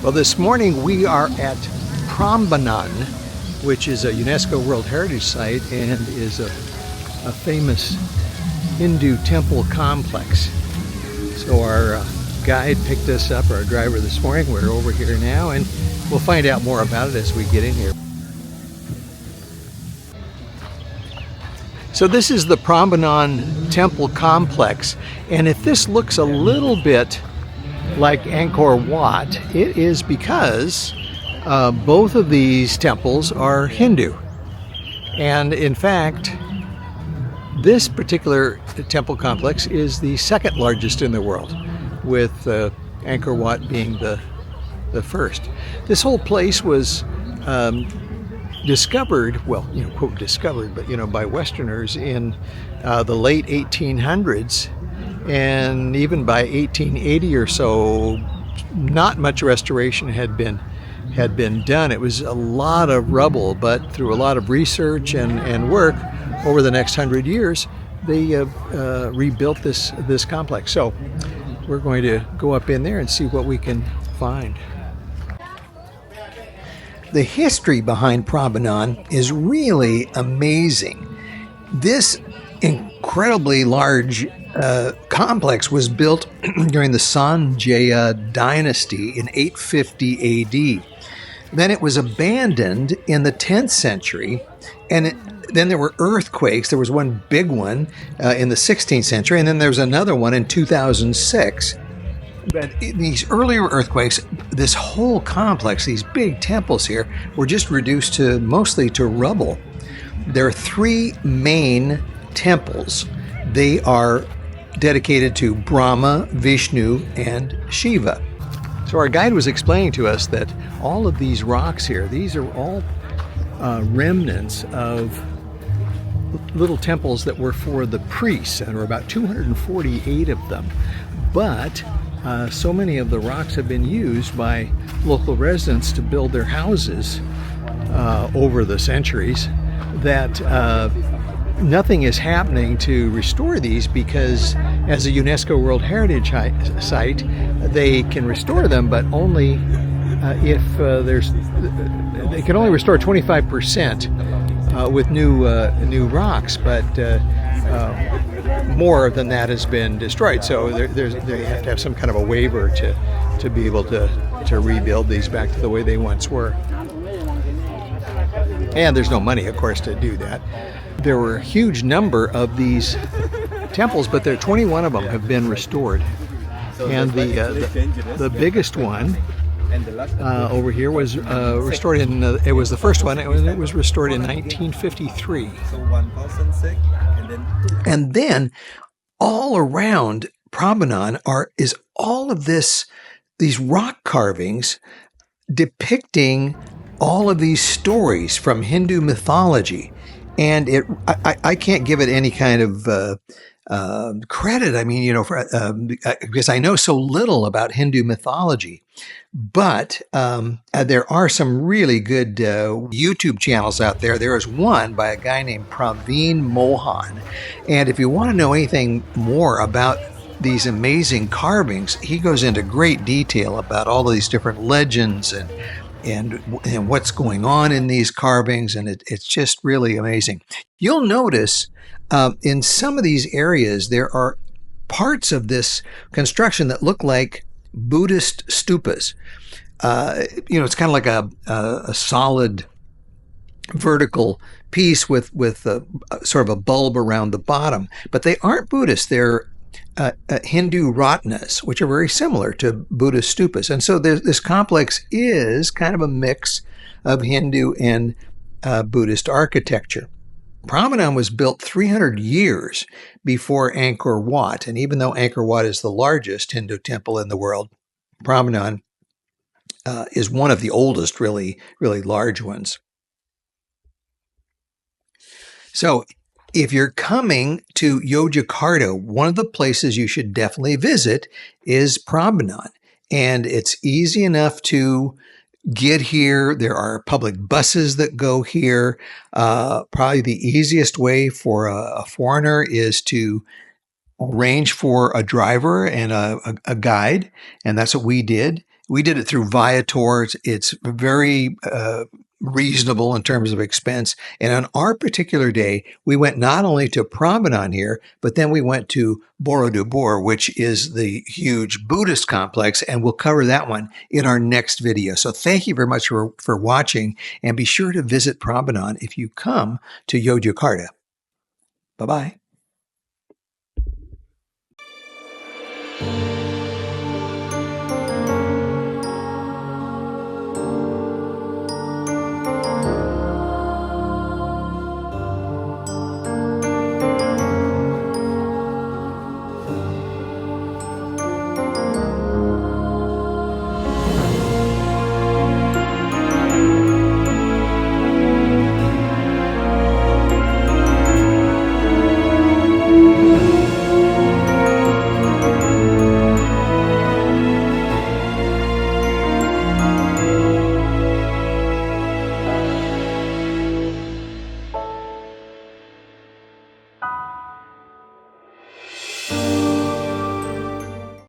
Well, this morning we are at Prambanan, which is a UNESCO World Heritage Site and is a famous Hindu temple complex. So our guide picked us up, our driver this morning. We're over here now, and we'll find out more about it as we get in here. So this is the Prambanan temple complex, and if this looks a little bit like Angor Wat, it is because both of these temples are Hindu. And in fact, this particular temple complex is the second largest in the world, with Angor Wat being the first. This whole place was discovered, well, quote discovered, but by Westerners in the late 1800s. And even by 1880 or so, not much restoration had been done. It was a lot of rubble, but through a lot of research and work over the next 100 years, they rebuilt this complex. So we're going to go up in there and see what we can find. The history behind Prambanan is really amazing. This incredibly large complex was built during the Sanjaya dynasty in 850 AD. Then it was abandoned in the 10th century, and then there were earthquakes. There was one big one in the 16th century, and then there was another one in 2006. But in these earlier earthquakes, this whole complex, these big temples here, were just reduced mostly to rubble. There are three main temples. They are dedicated to Brahma, Vishnu, and Shiva. So our guide was explaining to us that all of these rocks here, these are all remnants of little temples that were for the priests, and there were about 248 of them. But so many of the rocks have been used by local residents to build their houses over the centuries that nothing is happening to restore these, because as a UNESCO World Heritage Site, they can restore them, but only if they can only restore 25% with new rocks, but more than that has been destroyed. So they have to have some kind of a waiver to be able to rebuild these back to the way they once were. And there's no money, of course, to do that. There were a huge number of these temples, but 21 of them have been restored. And the biggest one over here was restored in, it was the first one, it was restored in 1953. And then all around Prambanan is all of these rock carvings depicting all of these stories from Hindu mythology. And I can't give it any kind of credit. I mean, because I know so little about Hindu mythology. But there are some really good YouTube channels out there. There is one by a guy named Praveen Mohan. And if you want to know anything more about these amazing carvings, he goes into great detail about all of these different legends and what's going on in these carvings, and it's just really amazing. You'll notice in some of these areas there are parts of this construction that look like Buddhist stupas. It's kind of like a solid vertical piece with sort of a bulb around the bottom, but they aren't Buddhist. They're Hindu ratnas, which are very similar to Buddhist stupas. And so this complex is kind of a mix of Hindu and Buddhist architecture. Prambanan was built 300 years before Angor Wat, and even though Angor Wat is the largest Hindu temple in the world, Prambanan is one of the oldest, really, really large ones. So if you're coming to Yogyakarta, one of the places you should definitely visit is Prambanan. And it's easy enough to get here. There are public buses that go here. Probably the easiest way for a foreigner is to arrange for a driver and a guide, and that's what we did. We did it through Viator. It's very reasonable in terms of expense. And on our particular day, we went not only to Prambanan here, but then we went to Borobudur, which is the huge Buddhist complex, and we'll cover that one in our next video. So thank you very much for watching, and be sure to visit Prambanan if you come to Yogyakarta. Bye-bye.